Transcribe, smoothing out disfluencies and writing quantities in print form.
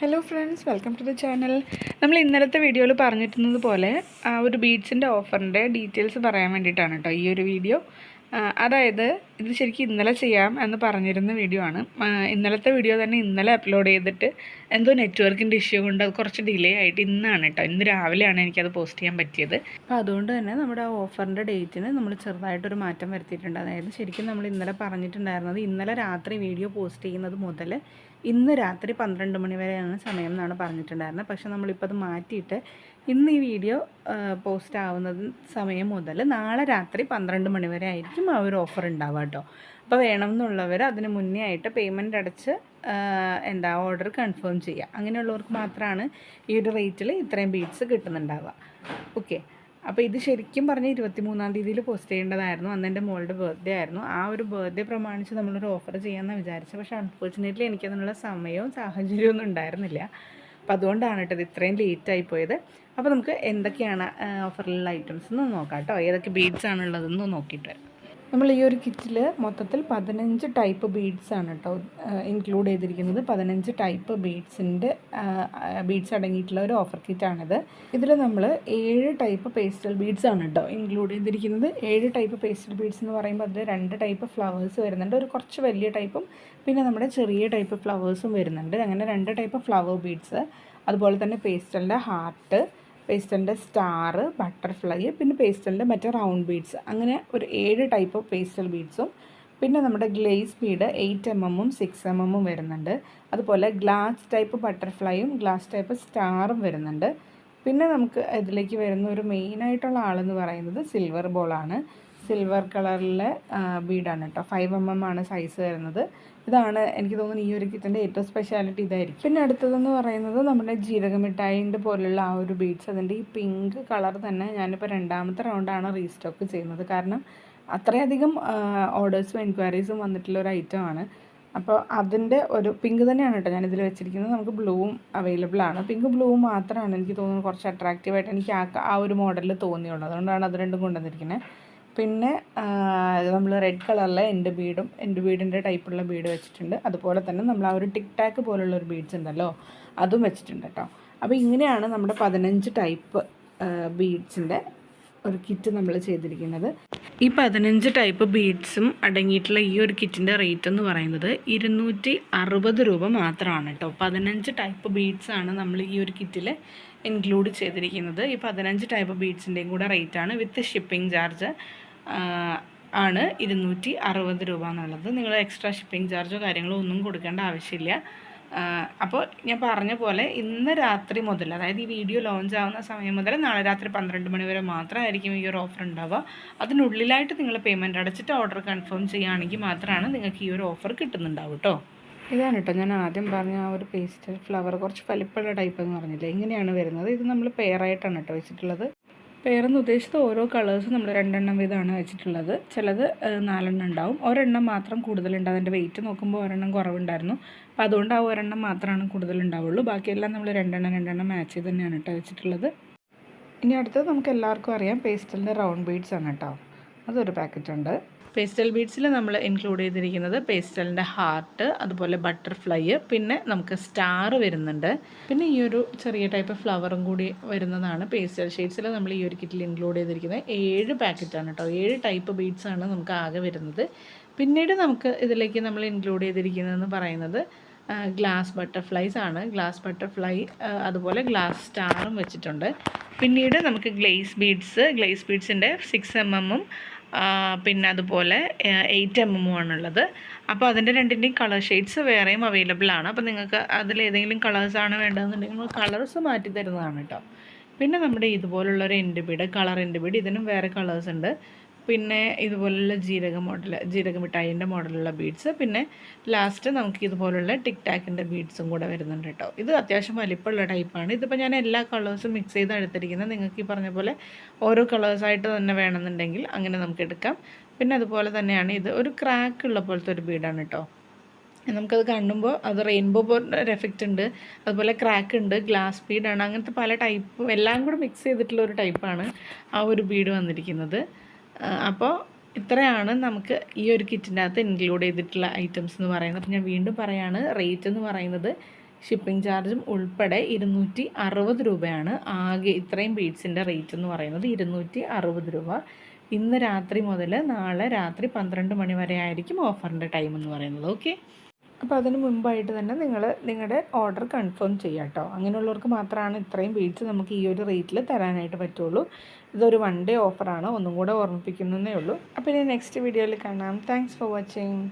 Hello friends, welcome to the channel. നമ്മൾ ഇന്നലത്തെ വീഡിയോയിൽ പറഞ്ഞിരുന്നത് പോലെ ഒരു ബീഡ്സിൻ്റെ ഓഫറിൻ്റെ ഡീറ്റെയിൽസ് പറയാൻ വേണ്ടിയിട്ടാണ് കേട്ടോ ഈ ഒരു വീഡിയോ. അതായത് ഇത് ശരിക്കും ഇന്നലെ ചെയ്യാം എന്ന് പറഞ്ഞിരുന്ന വീഡിയോ ആണ്. ഇന്നലത്തെ വീഡിയോ തന്നെ ഇന്നലെ അപ്ലോഡ് ചെയ്തിട്ട് എന്തോ നെറ്റ്വർക്കിൻ്റെ ഇഷ്യൂ കൊണ്ട് അത് കുറച്ച് ഡിലേ ആയിട്ട് ഇന്നാണ് കേട്ടോ, ഇന്ന് രാവിലെയാണ് എനിക്കത് പോസ്റ്റ് ചെയ്യാൻ പറ്റിയത്. അപ്പോൾ അതുകൊണ്ട് തന്നെ നമ്മുടെ ആ ഓഫറിൻ്റെ ഡേറ്റിന് നമ്മൾ ചെറുതായിട്ടൊരു മാറ്റം വരുത്തിയിട്ടുണ്ട്. അതായത് ശരിക്കും നമ്മൾ ഇന്നലെ പറഞ്ഞിട്ടുണ്ടായിരുന്നത് ഇന്നലെ രാത്രി വീഡിയോ പോസ്റ്റ് ചെയ്യുന്നത് മുതൽ ഇന്ന് രാത്രി 12 മണി വരെയാണ് സമയം എന്നാണ് പറഞ്ഞിട്ടുണ്ടായിരുന്നത്. പക്ഷേ നമ്മളിപ്പോൾ അത് മാറ്റിയിട്ട് ഇന്ന് ഈ വീഡിയോ പോസ്റ്റ് ആവുന്നത് സമയം മുതൽ നാളെ രാത്രി 12 മണി വരെ ആയിരിക്കും ആ ഒരു ഓഫർ ഉണ്ടാവുക കേട്ടോ. അപ്പോൾ വേണമെന്നുള്ളവർ അതിന് മുന്നേ ആയിട്ട് പേയ്മെൻറ്റ് അടച്ച് ഓർഡർ കൺഫേം ചെയ്യുക. അങ്ങനെയുള്ളവർക്ക് മാത്രമാണ് ഈ ഒരു റേറ്റിൽ ഇത്രയും ബീഡ്സ് കിട്ടുന്നുണ്ടാവുക. ഓക്കെ, അപ്പോൾ ഇത് ശരിക്കും പറഞ്ഞ് 23-ാം തീയതിയിൽ പോസ്റ്റ് ചെയ്യേണ്ടതായിരുന്നു. അന്ന് എൻ്റെ മോളുടെ ബർത്ത്ഡേ ആയിരുന്നു. ആ ഒരു ബർത്ത്ഡേ പ്രമാണിച്ച് നമ്മളൊരു ഓഫർ ചെയ്യാമെന്ന് വിചാരിച്ചു. പക്ഷേ അൺഫോർച്ചുനേറ്റ്ലി എനിക്കതിനുള്ള സമയവും സാഹചര്യവും ഒന്നും ഉണ്ടായിരുന്നില്ല. അപ്പോൾ അതുകൊണ്ടാണ് കേട്ടോ ഇത് ഇത്രയും ലേറ്റായി പോയത്. അപ്പോൾ നമുക്ക് എന്തൊക്കെയാണ് ഓഫറിലുള്ള ഐറ്റംസ് എന്ന് നോക്കാം കേട്ടോ, ഏതൊക്കെ ബീഡ്സ് ആണുള്ളതെന്ന് നോക്കിയിട്ട് വരാം. നമ്മൾ ഈ ഒരു കിറ്റിൽ മൊത്തത്തിൽ 15 ടൈപ്പ് ബീഡ്സ് ആണ് കേട്ടോ ഇൻക്ലൂഡ് ചെയ്തിരിക്കുന്നത്. 15 ടൈപ്പ് ബീഡ്സ് അടങ്ങിയിട്ടുള്ള ഒരു ഓഫർ കിറ്റാണിത്. ഇതിൽ നമ്മൾ 7 ടൈപ്പ് പേസ്റ്റൽ ബീഡ്സ് ആണ് കേട്ടോ ഇൻക്ലൂഡ് ചെയ്തിരിക്കുന്നത്. 7 ടൈപ്പ് പേസ്റ്റൽ ബീഡ്സ് എന്ന് പറയുമ്പോൾ അതിൽ 2 ടൈപ്പ് ഫ്ലവേഴ്സ് വരുന്നുണ്ട്, ഒരു കുറച്ച് വലിയ ടൈപ്പും പിന്നെ നമ്മുടെ ചെറിയ ടൈപ്പ് ഫ്ലവേഴ്സും വരുന്നുണ്ട്. അങ്ങനെ 2 ടൈപ്പ് ഫ്ലവർ ബീഡ്സ്, അതുപോലെ തന്നെ പേസ്റ്റലിൻ്റെ ഹാർട്ട്, പേസ്റ്റലിൻ്റെ സ്റ്റാർ, ബട്ടർഫ്ലൈ, പിന്നെ പേസ്റ്റലിൻ്റെ മറ്റേ റൗണ്ട് ബീഡ്സ്, അങ്ങനെ ഒരു 7 ടൈപ്പ് പേസ്റ്റൽ ബീഡ്സും പിന്നെ നമ്മുടെ ഗ്ലേസ് ബീഡ് 8 mm 6 mm വരുന്നുണ്ട്. അതുപോലെ ഗ്ലാസ് ടൈപ്പ് ബട്ടർഫ്ലൈയും ഗ്ലാസ് ടൈപ്പ് സ്റ്റാറും വരുന്നുണ്ട്. പിന്നെ നമുക്ക് ഇതിലേക്ക് വരുന്ന ഒരു മെയിനായിട്ടുള്ള ആളെന്ന് പറയുന്നത് സിൽവർ ബോളാണ്. സിൽവർ കളറിലെ ബീഡാണ് കേട്ടോ. 5 mm ആണ് സൈസ് വരുന്നത്. ഇതാണ് എനിക്ക് തോന്നുന്നു ഈ ഒരു കിറ്റിൻ്റെ ഏറ്റവും സ്പെഷ്യാലിറ്റി ഇതായിരിക്കും. പിന്നെ അടുത്തതെന്ന് പറയുന്നത് നമ്മുടെ ജീരകമിഠായിൻ്റെ പോലുള്ള ആ ഒരു ബീഡ്സ്. അതിൻ്റെ ഈ പിങ്ക് കളർ തന്നെ ഞാനിപ്പോൾ 2ാമത്തെ റൗണ്ടാണ് റീസ്റ്റോക്ക് ചെയ്യുന്നത്. കാരണം അത്രയധികം ഓർഡേഴ്സും എൻക്വയറീസും വന്നിട്ടുള്ള ഒരു ഐറ്റമാണ്. അപ്പോൾ അതിൻ്റെ ഒരു പിങ്ക് തന്നെയാണ് കേട്ടോ ഞാനിതിൽ വെച്ചിരിക്കുന്നത്. നമുക്ക് ബ്ലൂവും അവൈലബിൾ ആണ്. പിങ്ക് ബ്ലൂവും മാത്രമാണ് എനിക്ക് തോന്നുന്നത് കുറച്ച് അട്രാക്റ്റീവായിട്ട് എനിക്ക് ആ ഒരു മോഡലിൽ തോന്നിയുള്ളൂ. അതുകൊണ്ടാണ് അത് രണ്ടും കൊണ്ടുവന്നിരിക്കുന്നത്. പിന്നെ നമ്മൾ റെഡ് കളറിലെ എൻ്റെ ബീഡിൻ്റെ ടൈപ്പുള്ള ബീഡ് വെച്ചിട്ടുണ്ട്. അതുപോലെ തന്നെ നമ്മൾ ആ ഒരു ടിക് ടാക്ക് പോലുള്ളൊരു ബീഡ്സ് ഉണ്ടല്ലോ, അതും വെച്ചിട്ടുണ്ട് കേട്ടോ. അപ്പോൾ ഇങ്ങനെയാണ് നമ്മുടെ 15 ടൈപ്പ് ബീഡ്സിൻ്റെ ഒരു കിറ്റ് നമ്മൾ ചെയ്തിരിക്കുന്നത്. ഈ 15 ടൈപ്പ് ബീഡ്സും അടങ്ങിയിട്ടുള്ള ഈ ഒരു കിറ്റിൻ്റെ റേറ്റ് എന്ന് പറയുന്നത് 260 രൂപ മാത്രമാണ് കേട്ടോ. 15 ടൈപ്പ് ബീഡ്സാണ് നമ്മൾ ഈ ഒരു കിറ്റിൽ ഇൻക്ലൂഡ് ചെയ്തിരിക്കുന്നത്. ഈ 15 ടൈപ്പ് ബീഡ്സിൻ്റെയും കൂടെ റേറ്റാണ് വിത്ത് ഷിപ്പിംഗ് ചാർജ് ആണ് 260 രൂപ എന്നുള്ളത്. നിങ്ങൾ എക്സ്ട്രാ ഷിപ്പിംഗ് ചാർജോ കാര്യങ്ങളോ ഒന്നും കൊടുക്കേണ്ട ആവശ്യമില്ല. അപ്പോൾ ഞാൻ പറഞ്ഞ പോലെ ഇന്ന് രാത്രി മുതൽ, അതായത് ഈ വീഡിയോ ലോഞ്ച് ആവുന്ന സമയം മുതൽ നാളെ രാത്രി 12 മണി വരെ മാത്രമായിരിക്കും ഈ ഒരു ഓഫർ ഉണ്ടാവുക. അതിനുള്ളിലായിട്ട് നിങ്ങൾ പേയ്മെൻറ്റ് അടച്ചിട്ട് ഓർഡർ കൺഫേം ചെയ്യുകയാണെങ്കിൽ മാത്രമാണ് നിങ്ങൾക്ക് ഈ ഒരു ഓഫർ കിട്ടുന്നുണ്ടാവും കേട്ടോ. ഇതാണ് കേട്ടോ ഞാൻ ആദ്യം പറഞ്ഞ ആ ഒരു പേസ്റ്റൽ ഫ്ലവർ, കുറച്ച് വലിപ്പമുള്ള ടൈപ്പ് എന്ന് പറഞ്ഞില്ലേ, ഇങ്ങനെയാണ് വരുന്നത്. ഇത് നമ്മൾ പെയറായിട്ടാണ് കേട്ടോ വെച്ചിട്ടുള്ളത്. പെയറെന്ന് ഉദ്ദേശിച്ചത് ഓരോ കളേഴ്സും നമ്മൾ 2 എണ്ണം വീതമാണ് വെച്ചിട്ടുള്ളത്. ചിലത് 4 എണ്ണം ഉണ്ടാവും. ഒരെണ്ണം മാത്രം കൂടുതലുണ്ട്. അതിൻ്റെ വെയിറ്റ് നോക്കുമ്പോൾ ഒരെണ്ണം കുറവുണ്ടായിരുന്നു. അപ്പോൾ അതുകൊണ്ട് ആ ഒരെണ്ണം മാത്രമാണ് കൂടുതലുണ്ടാവുള്ളൂ. ബാക്കിയെല്ലാം നമ്മൾ 2 എണ്ണം മാച്ച് ചെയ്ത് തന്നെയാണ് കേട്ടോ വെച്ചിട്ടുള്ളത്. ഇനി അടുത്തത് നമുക്ക് എല്ലാവർക്കും അറിയാം പേസ്റ്റലിൻ്റെ റൗണ്ട് ബീഡ്സ് ആണ് കേട്ടോ. അതൊരു പാക്കറ്റ് ഉണ്ട്. പേസ്റ്റൽ ബീഡ്സിൽ നമ്മൾ ഇൻക്ലൂഡ് ചെയ്തിരിക്കുന്നത് പേസ്റ്റലിൻ്റെ ഹാർട്ട്, അതുപോലെ ബട്ടർഫ്ലൈ, പിന്നെ നമുക്ക് സ്റ്റാർ വരുന്നുണ്ട്. പിന്നെ ഈ ഒരു ചെറിയ ടൈപ്പ് ഫ്ലവറും കൂടി വരുന്നതാണ് പേസ്റ്റൽ ഷെയ്ഡ്സിൽ നമ്മൾ ഈ ഒരു കിറ്റിൽ ഇൻക്ലൂഡ് ചെയ്തിരിക്കുന്നത്. 7 പാക്കറ്റാണ് കേട്ടോ. 7 ടൈപ്പ് ബീഡ്സാണ് നമുക്ക് ആകെ വരുന്നത്. പിന്നീട് നമുക്ക് ഇതിലേക്ക് നമ്മൾ ഇൻക്ലൂഡ് ചെയ്തിരിക്കുന്നതെന്ന് പറയുന്നത് ഗ്ലാസ് ബട്ടർഫ്ലൈസ് ആണ്. ഗ്ലാസ് ബട്ടർഫ്ലൈ അതുപോലെ ഗ്ലാസ് സ്റ്റാറും വെച്ചിട്ടുണ്ട്. പിന്നീട് നമുക്ക് ഗ്ലേസ് ബീഡ്സിൻ്റെ 6 mm പിന്നെ അതുപോലെ 8 mm ആണുള്ളത്. അപ്പോൾ അതിൻ്റെ രണ്ടിൻ്റെയും കളർ ഷെയ്ഡ്സ് വേറെയും അവൈലബിൾ ആണ്. അപ്പോൾ നിങ്ങൾക്ക് അതിലേതെങ്കിലും കളേഴ്സാണ് വേണ്ടതെന്നുണ്ടെങ്കിൽ നമ്മൾ കളേഴ്സ് മാറ്റി തരുന്നതാണ് കേട്ടോ. പിന്നെ നമ്മുടെ ഇതുപോലുള്ളൊരു കളർ എൻ്റെ ബീഡ്, ഇതിനും വേറെ കളേഴ്സ് ഉണ്ട്. പിന്നെ ഇതുപോലുള്ള ജീരകമിഠായിൻ്റെ മോഡലുള്ള ബീഡ്സ്, പിന്നെ ലാസ്റ്റ് നമുക്ക് ഇതുപോലുള്ള ടിക് ടാക്കിൻ്റെ ബീഡ്സും കൂടെ വരുന്നുണ്ട് കേട്ടോ. ഇത് അത്യാവശ്യം വലിപ്പമുള്ള ടൈപ്പാണ്. ഇതിപ്പോൾ ഞാൻ എല്ലാ കളേഴ്സും മിക്സ് ചെയ്ത് എടുത്തിരിക്കുന്നത്. നിങ്ങൾക്ക് ഈ പറഞ്ഞ പോലെ ഓരോ കളേഴ്സായിട്ട് തന്നെ വേണമെന്നുണ്ടെങ്കിൽ അങ്ങനെ നമുക്ക് എടുക്കാം. പിന്നെ അതുപോലെ തന്നെയാണ് ഇത് ഒരു ക്രാക്ക് ഉള്ള പോലത്തെ ഒരു ബീഡാണ് കേട്ടോ. നമുക്കത് കാണുമ്പോൾ അത് റെയിൻബോ പോലെ എഫക്റ്റ് ഉണ്ട്, അതുപോലെ ക്രാക്ക് ഉണ്ട്, ഗ്ലാസ് ബീഡാണ്, അങ്ങനത്തെ പല ടൈപ്പും എല്ലാം കൂടെ മിക്സ് ചെയ്തിട്ടുള്ള ഒരു ടൈപ്പാണ് ആ ഒരു ബീഡ് വന്നിരിക്കുന്നത്. അപ്പോൾ ഇത്രയാണ് നമുക്ക് ഈ ഒരു കിറ്റിൻ്റെ അകത്ത് ഇൻക്ലൂഡ് ചെയ്തിട്ടുള്ള ഐറ്റംസ് എന്ന് പറയുന്നത്. അപ്പോൾ ഞാൻ വീണ്ടും പറയാണ്, റേറ്റ് എന്ന് പറയുന്നത് ഷിപ്പിംഗ് ചാർജും ഉൾപ്പെടെ 260 രൂപയാണ്. ആകെ ഇത്രയും ബീഡ്സിൻ്റെ റേറ്റ് എന്ന് പറയുന്നത് 260 രൂപ. ഇന്ന് രാത്രി മുതൽ നാളെ രാത്രി 12 മണി വരെ ആയിരിക്കും ഓഫറിൻ്റെ ടൈം എന്ന് പറയുന്നത്. ഓക്കെ, അപ്പോൾ അതിന് മുമ്പായിട്ട് തന്നെ നിങ്ങൾ നിങ്ങളുടെ ഓർഡർ കൺഫേം ചെയ്യാം കേട്ടോ. അങ്ങനെയുള്ളവർക്ക് മാത്രമാണ് ഇത്രയും ബീഡ്സ് നമുക്ക് ഈ ഒരു റേറ്റിൽ തരാനായിട്ട് പറ്റുള്ളൂ. ഇതൊരു 1 ഡേ ഓഫറാണ്, ഒന്നും കൂടെ ഓർമ്മിപ്പിക്കുന്നതേ ഉള്ളൂ. അപ്പോൾ ഇനി നെക്സ്റ്റ് വീഡിയോയിൽ കാണാം. Thanks for watching.